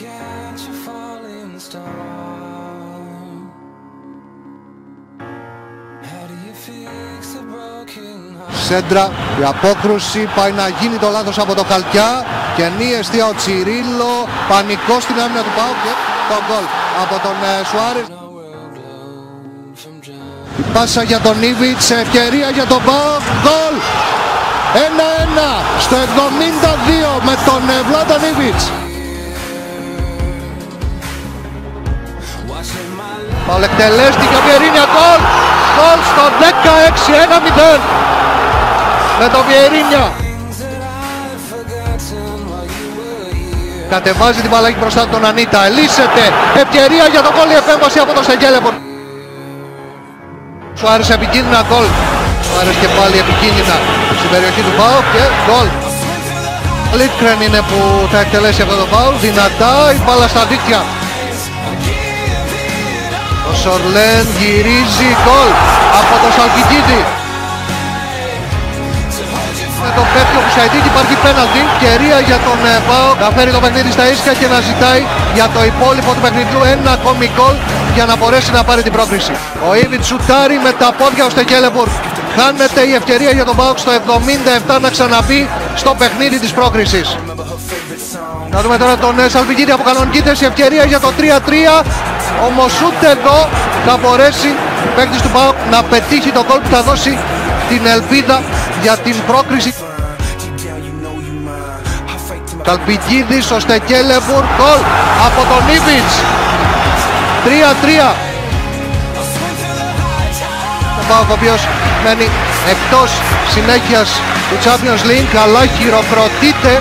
catch a falling star. How do you fix a broken heart? Σέντρα, η απόκρουση πάει να γίνει το λάθος από το Χαλκιά. Καινή αιστεία ο Τσιρίλο, πανικό στην άμυνα του ΠΑΟΚ και το γκολ από τον Σουάρες. Η πάσα για τον Ήβιτς, ευκαιρία για τον ΠΑΟΚ, γκολ! 1-1 στο 72 με τον Βλάταν Ήβιτς. Παλεκτελέστηκε ο Βιερίνια, γκολ! Γκολ στο 16, 1-0 με τον Βιερίνια. Κατεβάζει την μπάλα μπροστά τον Ανίτα, ελύσσεται, ευκαιρία για τον γκολ, η επέμβαση από τον Στεγγέλεπορ. Σουάρες επικίνδυνα, γκολ. Σουάρες και πάλι επικίνδυνα στην περιοχή του ΠΑΟΚ και γκολ. Λίτκρεν είναι που θα εκτελέσει αυτό το φάουλ, δυνατά η μπάλα στα δίκτυα. Ο Σορλέν γυρίζει, γκολ από τον Σαλκικίδη. Με τον Πέπιο Κουσαϊτίδη υπάρχει πέναλτι, ευκαιρία για τον ΠΑΟΚ να φέρει το παιχνίδι στα ίσια και να ζητάει για το υπόλοιπο του παιχνιδιού ένα ακόμη γκολ για να μπορέσει να πάρει την πρόκριση. Ο Ήβιτς σουτάρει με τα πόδια ο Στεγγέλεπορ. Χάνεται η ευκαιρία για τον ΠΑΟΚ στο 77 να ξαναμπεί στο παιχνίδι της πρόκρισης. Να δούμε τώρα τον Σαλπικίδη από κανονική θέση, ευκαιρία για το 3-3. Όμως ούτε εδώ θα μπορέσει ο παίκτης του ΠΑΟΚ να πετύχει το γκολ που θα δώσει την ελπίδα για την πρόκριση. Καλπικίδης στο Στεγγέλεπορ, γκολ από τον Ήβιτς. 3-3. Ο ΠΑΟΚ ο οποίος μένει εκτός συνέχειας του Champions League, αλλά χειροκροτείται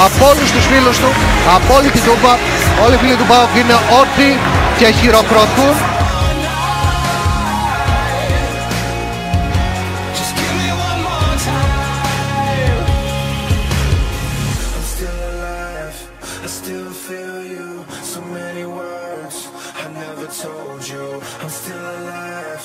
από όλους τους φίλους του, από όλη την Τούμπα. Όλοι οι φίλοι του ΠΑΟΚ είναι όρθιοι και χειροκροτούν. Told you I'm still alive.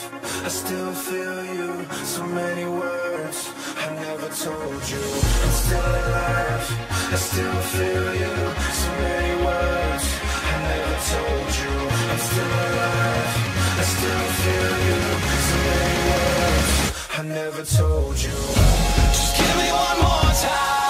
I still feel you. So many words I never told you. I'm still alive. I still feel you. So many words I never told you. I'm still alive. I still feel you. So many words I never told you. Just give me one more time.